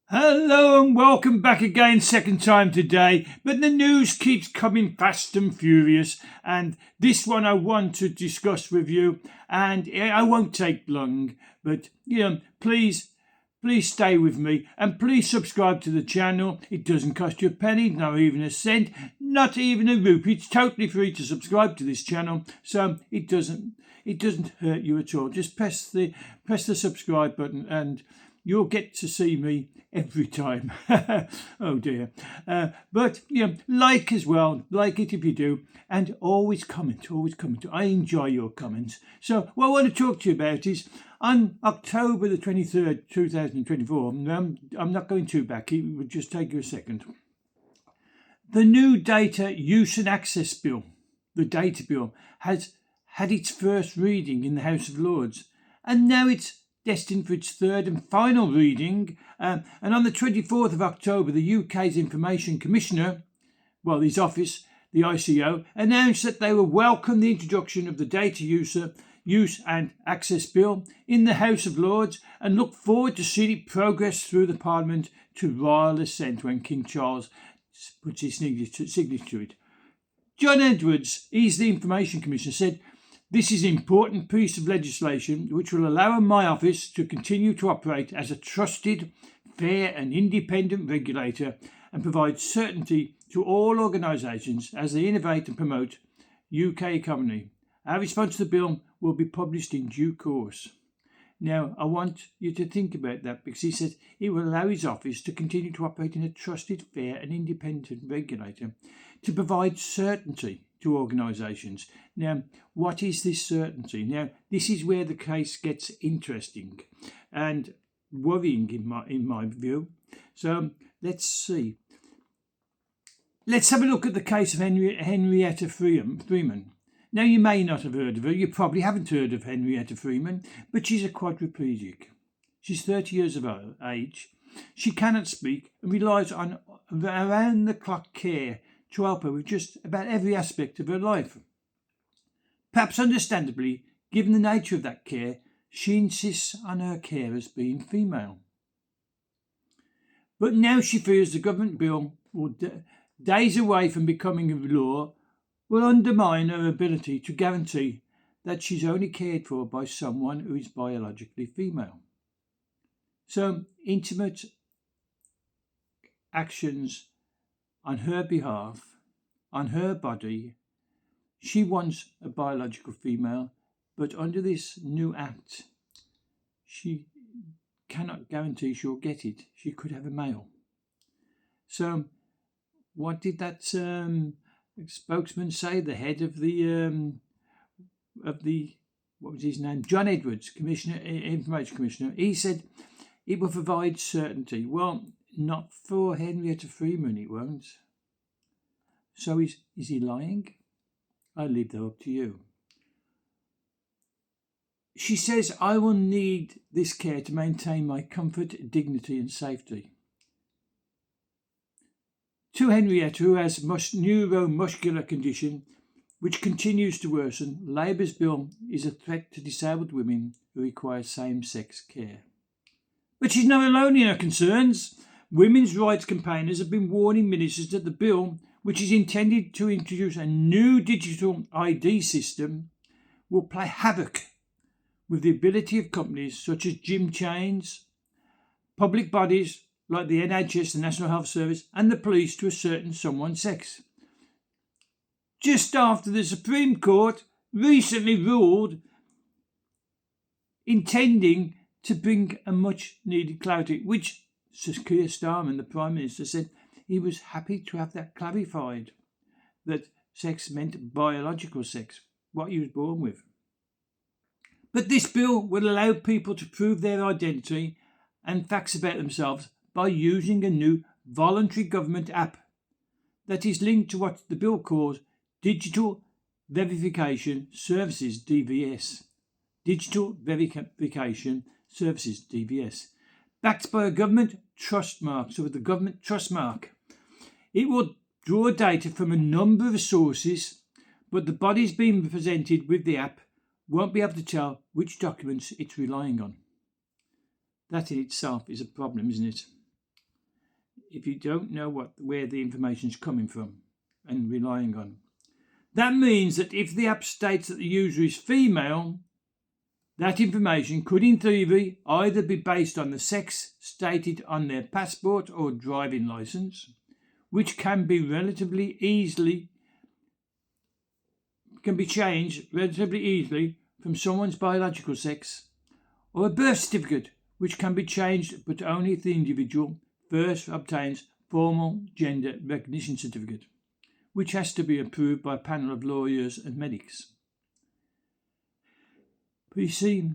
Hello and welcome back again, second time today. But the news keeps coming fast and furious, and this one I want to discuss with you. And I won't take long, but please stay with me and please subscribe to the channel. It doesn't cost you a penny, not even a cent, not even a rupee. It's totally free to subscribe to this channel, so it doesn't hurt you at all. Just press the subscribe button and you'll get to see me every time. Oh dear. But like as well, like it if you do, and always comment. I enjoy your comments. So what I want to talk to you about is on October the 23rd, 2024. I'm not going too back. It would just take you a second. The new Data Use and Access Bill, the Data Bill, has had its first reading in the House of Lords, and now it's destined for its third and final reading. And on the 24th of October, the UK's Information Commissioner, his office, the ICO, announced that they will welcome the introduction of the Data Use and Access Bill in the House of Lords and look forward to seeing it progress through the Parliament to royal assent when King Charles puts his signature to it. John Edwards, he's the Information Commissioner, said, "This is an important piece of legislation which will allow my office to continue to operate as a trusted, fair and independent regulator and provide certainty to all organisations as they innovate and promote UK economy. Our response to the bill will be published in due course." Now, I want you to think about that, because he said it will allow his office to continue to operate in a trusted, fair and independent regulator to provide certainty to organisations. Now, what is this certainty? Now, this is where the case gets interesting and worrying in my view. So let's see. Let's have a look at the case of Henrietta Freeman. Now, you may not have heard of her. You probably haven't heard of Henrietta Freeman, but she's a quadriplegic. She's 30 years of age. She cannot speak and relies on around-the-clock care to help her with just about every aspect of her life. Perhaps understandably, given the nature of that care, she insists on her carers being female. But now she fears the government bill, days away from becoming a law, will undermine her ability to guarantee that she's only cared for by someone who is biologically female. So, intimate actions on her behalf, on her body, she wants a biological female, but under this new act, she cannot guarantee she'll get it. She could have a male. So, what did that spokesman say? The head of the what was his name? John Edwards, Information Commissioner. He said it will provide certainty. Well, not for Henrietta Freeman, it won't. So is he lying? I'll leave that up to you. She says, "I will need this care to maintain my comfort, dignity and safety." To Henrietta, who has neuromuscular condition which continues to worsen, Labour's bill is a threat to disabled women who require same-sex care. But she's not alone in her concerns. Women's rights campaigners have been warning ministers that the bill, which is intended to introduce a new digital ID system, will play havoc with the ability of companies such as gym chains, public bodies like the NHS, the National Health Service, and the police to ascertain someone's sex. Just after the Supreme Court recently ruled intending to bring a much needed clarity, which Sir Keir Starmer, the Prime Minister, said he was happy to have that clarified, that sex meant biological sex, what you was born with. But this bill will allow people to prove their identity and facts about themselves by using a new voluntary government app that is linked to what the bill calls Digital Verification Services, DVS. Digital Verification Services, DVS. Backed by a government trust mark. So with the government trust mark, it will draw data from a number of sources, but the bodies being presented with the app won't be able to tell which documents it's relying on. That in itself is a problem, isn't it? if you don't know where the information is coming from and relying on. That means that if the app states that the user is female, that information could in theory either be based on the sex stated on their passport or driving license, which can be changed relatively easily from someone's biological sex, or a birth certificate, which can be changed but only if the individual first obtains formal gender recognition certificate, which has to be approved by a panel of lawyers and medics. But you see,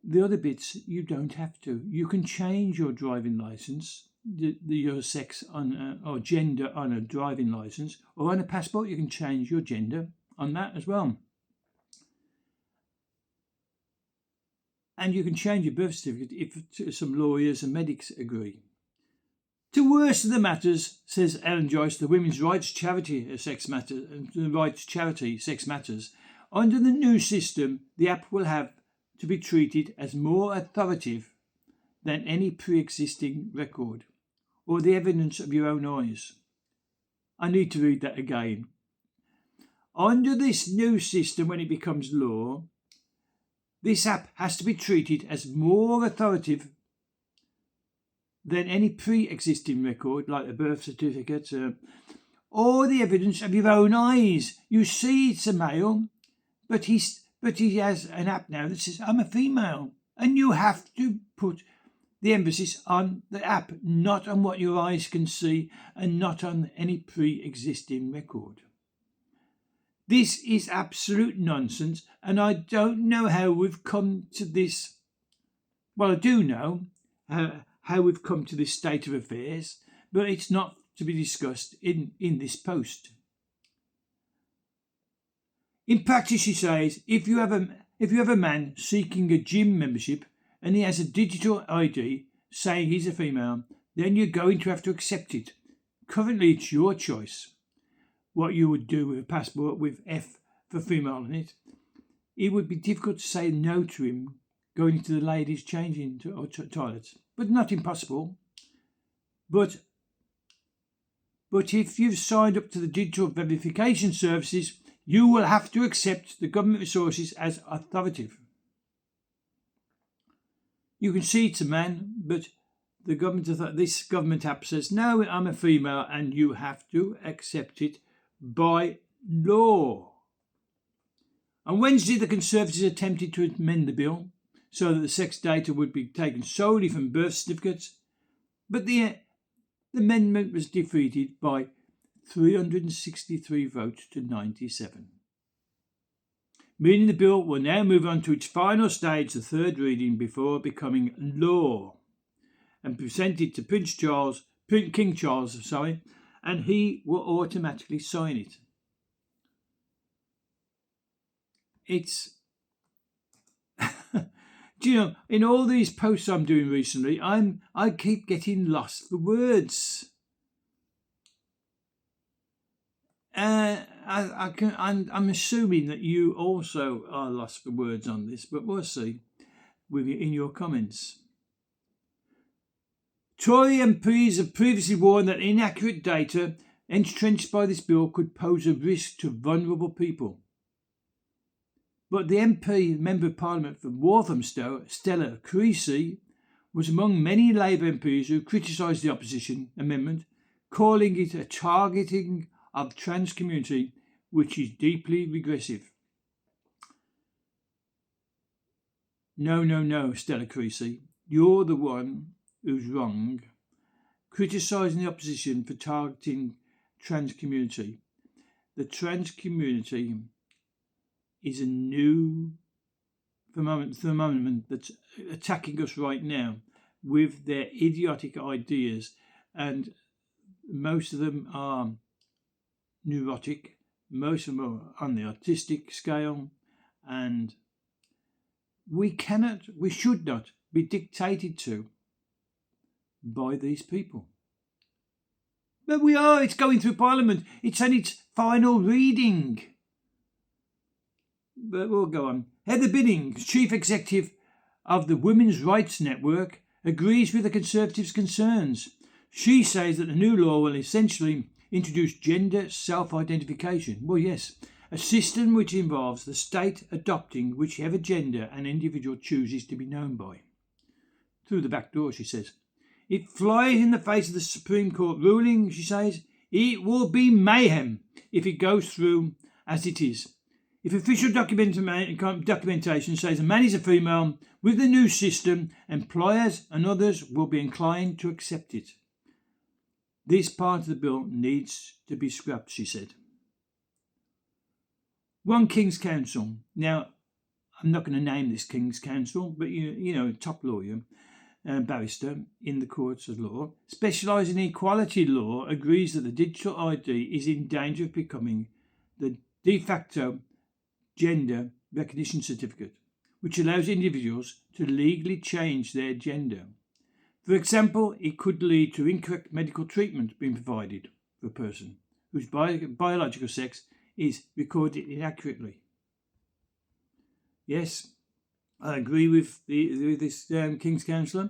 the other bits you don't have to. You can change your driving license, your sex or gender on a driving license, or on a passport you can change your gender on that as well. And you can change your birth certificate if some lawyers and medics agree. To worse the matters, says Ellen Joyce, the women's rights charity Sex Matters, under the new system, the app will have to be treated as more authoritative than any pre-existing record or the evidence of your own eyes. I need to read that again. Under this new system, when it becomes law, this app has to be treated as more authoritative than any pre-existing record, like a birth certificate, or the evidence of your own eyes. You see it's a male, but he has an app now that says, I'm a female. And you have to put the emphasis on the app, not on what your eyes can see and not on any pre-existing record. This is absolute nonsense, and I don't know how we've come to this. Well, I do know how we've come to this state of affairs, but it's not to be discussed in this post. In practice, she says, if you have a man seeking a gym membership and he has a digital ID saying he's a female, then you're going to have to accept it. Currently, it's your choice what you would do with a passport with F for female on it. It would be difficult to say no to him going into the ladies' changing toilets, but not impossible. But if you've signed up to the digital verification services, you will have to accept the government resources as authoritative. You can see it's a man, but this government app says, no, I'm a female, and you have to accept it by law. On Wednesday, the Conservatives attempted to amend the bill so that the sex data would be taken solely from birth certificates, but the amendment was defeated by 363 votes to 97. Meaning the bill will now move on to its final stage, the third reading, before becoming law, and presented to King Charles, and he will automatically sign it. It's do you know, in all these posts I'm doing recently, I keep getting lost for words. I'm assuming that you also are lost for words on this, but we'll see in your comments. Tory MPs have previously warned that inaccurate data entrenched by this bill could pose a risk to vulnerable people. But the Member of Parliament for Walthamstow, Stella Creasy, was among many Labour MPs who criticised the opposition amendment, calling it a targeting of trans community, which is deeply regressive. No, Stella Creasy, you're the one who's wrong, criticising the opposition for targeting trans community. The trans community is a new phenomenon that's attacking us right now with their idiotic ideas, and most of them are neurotic, most of them are on the autistic scale, and we should not be dictated to by these people. But we are. It's going through Parliament. It's on its final reading. But we'll go on. Heather Biddings, Chief Executive of the Women's Rights Network, agrees with the Conservatives' concerns. She says that the new law will essentially introduce gender self-identification. Well, yes, a system which involves the state adopting whichever gender an individual chooses to be known by. Through the back door, she says. It flies in the face of the Supreme Court ruling, she says. It will be mayhem if it goes through as it is. If official documentation says a man is a female, with the new system, employers and others will be inclined to accept it. This part of the bill needs to be scrapped, she said. One King's Counsel. Now, I'm not going to name this King's Counsel, but you know, top lawyer, barrister in the courts of law, specialising in equality law, agrees that the digital ID is in danger of becoming the de facto gender recognition certificate, which allows individuals to legally change their gender. For example, it could lead to incorrect medical treatment being provided for a person whose biological sex is recorded inaccurately. Yes, I agree with this King's Counsellor.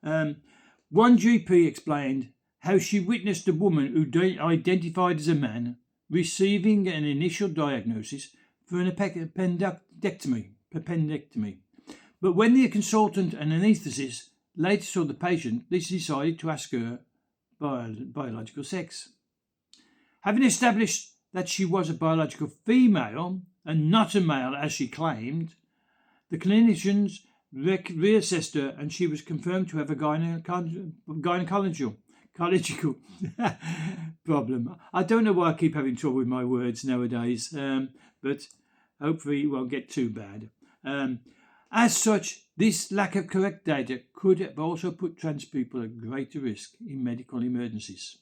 One GP explained how she witnessed a woman who identified as a man receiving an initial diagnosis for an appendectomy. But when the consultant and anaesthetist later saw the patient, they decided to ask her biological sex. Having established that she was a biological female and not a male as she claimed, the clinicians reassessed her and she was confirmed to have a gynecological problem. I don't know why I keep having trouble with my words nowadays, but hopefully it won't get too bad. As such, this lack of correct data could have also put trans people at greater risk in medical emergencies.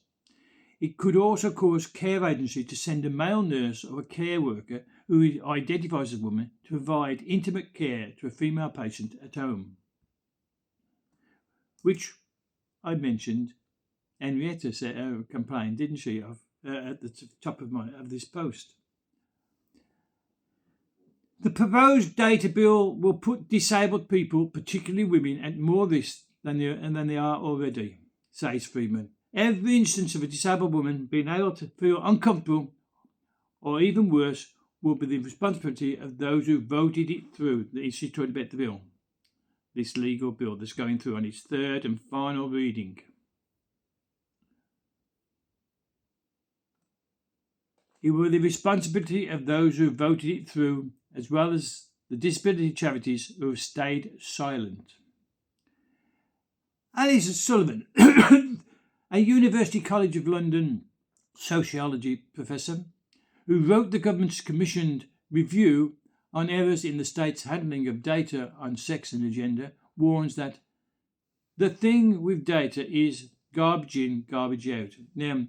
It could also cause care agency to send a male nurse or a care worker who identifies as a woman to provide intimate care to a female patient at home, which I mentioned Henrietta complained, didn't she, of at the top of this post. The proposed data bill will put disabled people, particularly women, at more risk than they are already, says Freeman. Every instance of a disabled woman being able to feel uncomfortable or even worse will be the responsibility of those who voted it through. She's talking about the bill, this legal bill that's going through on its third and final reading. It will be the responsibility of those who voted it through, as well as the disability charities who have stayed silent. Alice Sullivan, a University College of London sociology professor, who wrote the government's commissioned review on errors in the state's handling of data on sex and gender, warns that the thing with data is garbage in, garbage out. Now,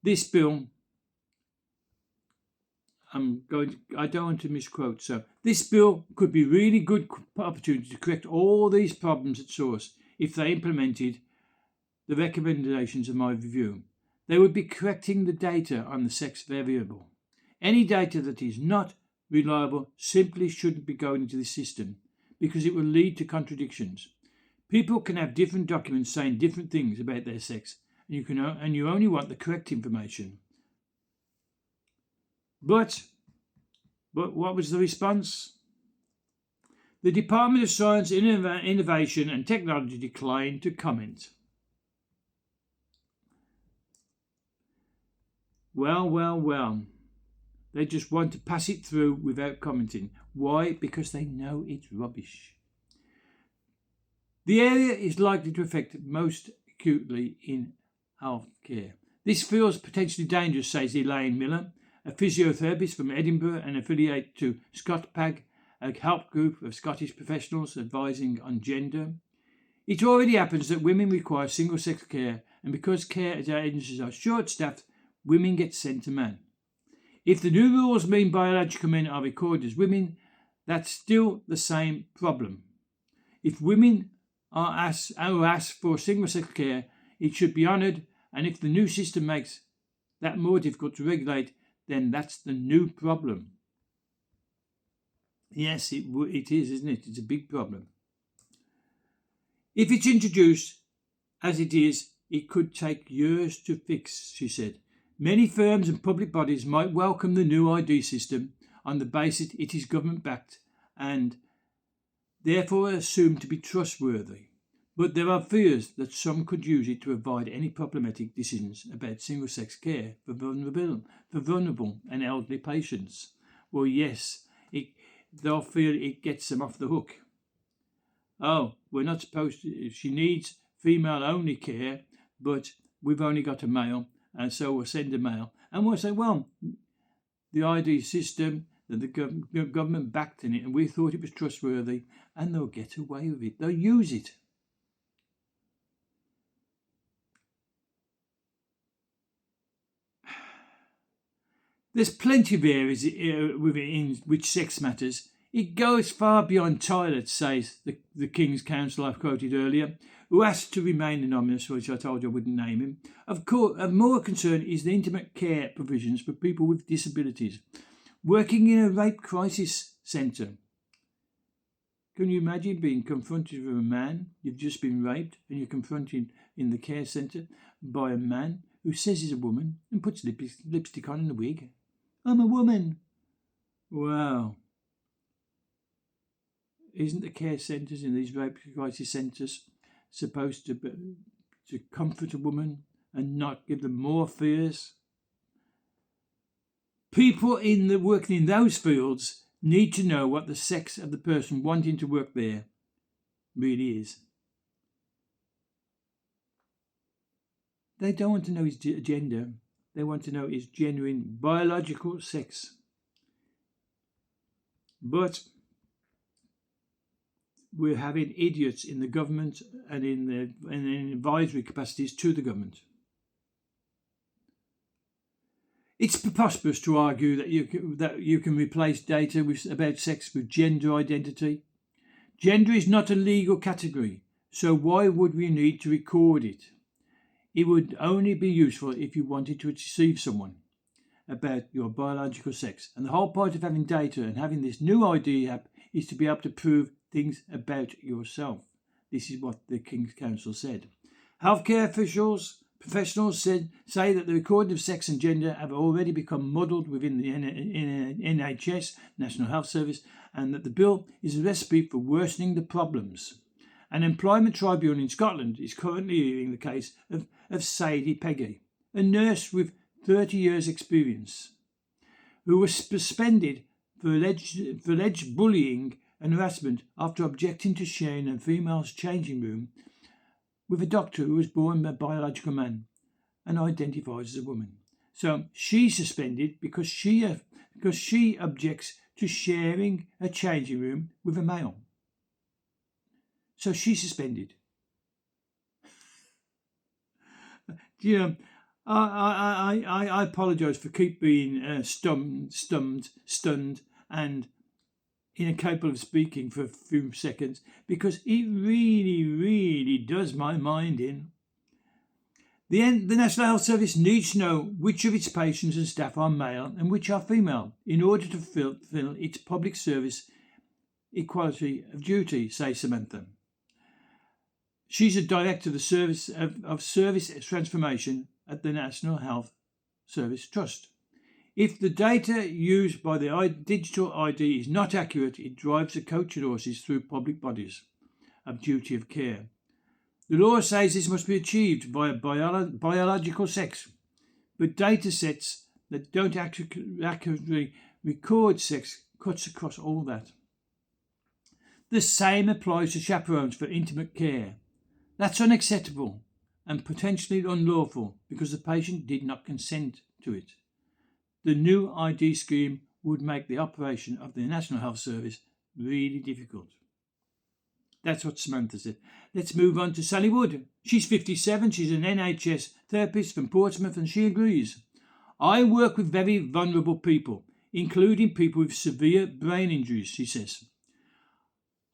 this bill, I don't want to misquote, so this bill could be a really good opportunity to correct all these problems at source if they implemented the recommendations of my review. They would be correcting the data on the sex variable. Any data that is not reliable simply shouldn't be going into the system because it will lead to contradictions. People can have different documents saying different things about their sex, and you only want the correct information. But what was the response? The Department of Science, Innovation and Technology declined to comment. Well. They just want to pass it through without commenting. Why? Because they know it's rubbish. The area is likely to affect most acutely in health care. This feels potentially dangerous, says Elaine Miller, a physiotherapist from Edinburgh and affiliate to ScotPAG, a help group of Scottish professionals advising on gender. It already happens that women require single-sex care, and because care agencies are short-staffed, women get sent to men. If the new rules mean biological men are recorded as women, that's still the same problem. If women are asked for single-sex care, it should be honoured, and if the new system makes that more difficult to regulate, then that's the new problem. Yes, it is, isn't it? It's a big problem. If it's introduced as it is, it could take years to fix, she said. Many firms and public bodies might welcome the new ID system on the basis it is government-backed and therefore assumed to be trustworthy. But there are fears that some could use it to avoid any problematic decisions about single-sex care for vulnerable and elderly patients. Well, yes, they'll feel it gets them off the hook. Oh, we're not supposed to. If she needs female-only care, but we've only got a male, and so we'll send a male. And we'll say, well, the ID system that the government backed in it, and we thought it was trustworthy, and they'll get away with it. They'll use it. There's plenty of areas in which sex matters. It goes far beyond toilets, says the King's Counsel I've quoted earlier, who asked to remain anonymous, which I told you I wouldn't name him. Of course, of more concern is the intimate care provisions for people with disabilities working in a rape crisis centre. Can you imagine being confronted with a man, you've just been raped, and you're confronted in the care centre by a man who says he's a woman and puts lipstick on and a wig? I'm a woman. Wow. Isn't the care centres in these rape crisis centres supposed to comfort a woman and not give them more fears? People working in those fields need to know what the sex of the person wanting to work there really is. They don't want to know his gender. They want to know his genuine biological sex. But we're having idiots in the government and in advisory capacities to the government. It's preposterous to argue that you can replace data about sex with gender identity. Gender is not a legal category, so why would we need to record it? It would only be useful if you wanted to deceive someone about your biological sex. And the whole point of having data and having this new ID app is to be able to prove things about yourself. This is what the King's Counsel said. Healthcare professionals say that the recording of sex and gender have already become muddled within the NHS, National Health Service, and that the bill is a recipe for worsening the problems. An employment tribunal in Scotland is currently hearing the case of Sadie Peggy, a nurse with 30 years' experience, who was suspended for alleged bullying and harassment after objecting to sharing a female's changing room with a doctor who was born a biological man and identifies as a woman. So she's suspended because she objects to sharing a changing room with a male. So she's suspended. You know, I apologise for keep being stunned, and incapable of speaking for a few seconds, because it really does my mind in. The National Health Service needs to know which of its patients and staff are male and which are female in order to fulfil its public service equality of duty, says Samantha. She's a director of the Service of Service Transformation at the National Health Service Trust. If the data used by the digital ID is not accurate, it drives the coach and horses through public bodies of duty of care. The law says this must be achieved via biological sex, but data sets that don't accurately record sex cuts across all that. The same applies to chaperones for intimate care. That's unacceptable and potentially unlawful because the patient did not consent to it. The new ID scheme would make the operation of the National Health Service really difficult. That's what Samantha said. Let's move on to Sally Wood. She's 57. She's an NHS therapist from Portsmouth, and she agrees. I work with very vulnerable people, including people with severe brain injuries, she says.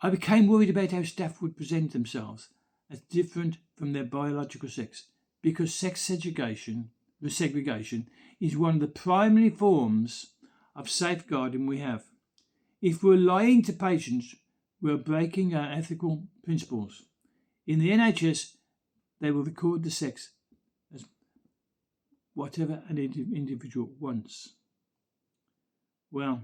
I became worried about how staff would present themselves as different from their biological sex, because sex segregation is one of the primary forms of safeguarding we have. If we're lying to patients, we're breaking our ethical principles. In the NHS, they will record the sex as whatever an individual wants. Well,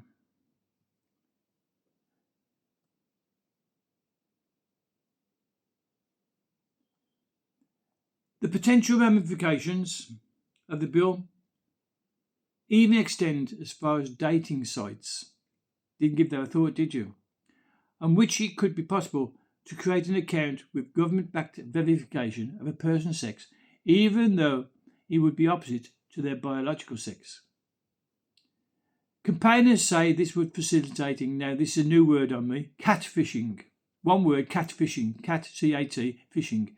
the potential ramifications of the bill even extend as far as dating sites. Didn't give that a thought, did you? On which it could be possible to create an account with government-backed verification of a person's sex, even though it would be opposite to their biological sex. Campaigners say this would facilitating, now this is a new word on me, catfishing. One word, catfishing, cat, C-A-T, fishing.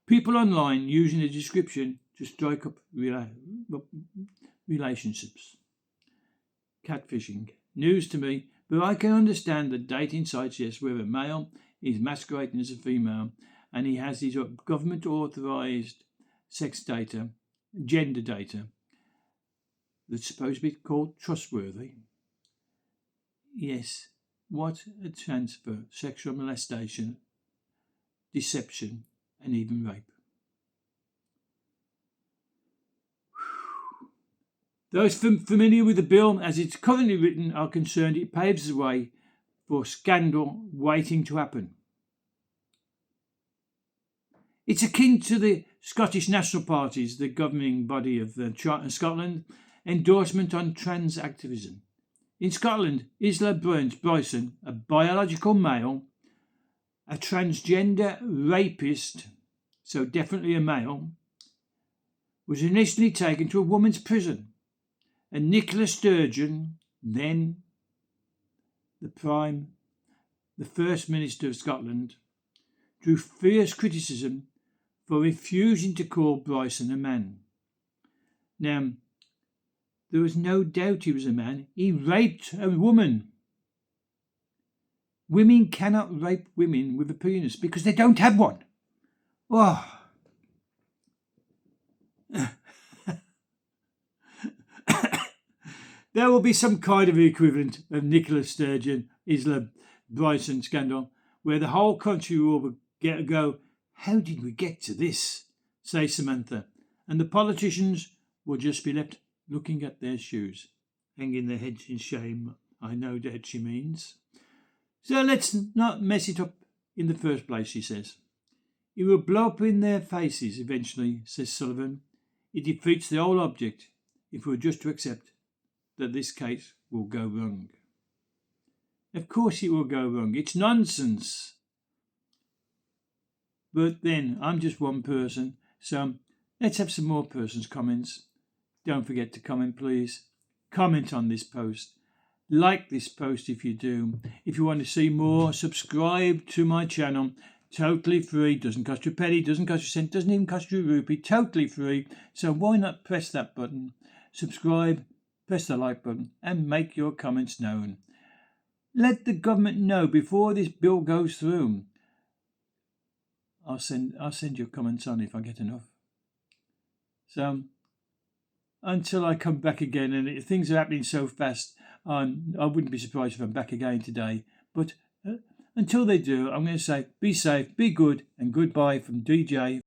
People online using a description to strike up relationships. Catfishing. News to me, but I can understand that dating sites, yes, where a male is masquerading as a female and he has his government authorised sex data, gender data, that's supposed to be called trustworthy. Yes, what a transfer, sexual molestation, deception and even rape. Those familiar with the bill as it's currently written are concerned it paves the way for scandal waiting to happen. It's akin to the Scottish National Party's, the governing body of Scotland, endorsement on trans activism. In Scotland, Isla Bryson, a biological male, a transgender rapist, so definitely a male, was initially taken to a women's prison. And Nicola Sturgeon, then the First Minister of Scotland, drew fierce criticism for refusing to call Bryson a man. Now, there was no doubt he was a man. He raped a woman. Women cannot rape women with a penis because they don't have one. Oh. There will be some kind of equivalent of Nicola Sturgeon, Isla Bryson scandal, where the whole country will go, how did we get to this? Say Samantha. And the politicians will just be left looking at their shoes, hanging their heads in shame. I know that she means. So let's not mess it up in the first place, she says. It will blow up in their faces eventually, says Sullivan. It defeats the whole object if we're just to accept that this case will go wrong. Of course it will go wrong. It's nonsense. But then, I'm just one person, so let's have some more persons' comments. Don't forget to comment, please. Comment on this post. Like this post if you do. If you want to see more, subscribe to my channel. Totally free. Doesn't cost you a penny, doesn't cost you a cent, doesn't even cost you a rupee. Totally free. So why not press that button? Subscribe. Press the like button and make your comments known. Let the government know before this bill goes through. I'll send your comments on if I get enough. So until I come back again, and things are happening so fast, I wouldn't be surprised if I'm back again today. But until they do, I'm going to say be safe, be good, and goodbye from DJ.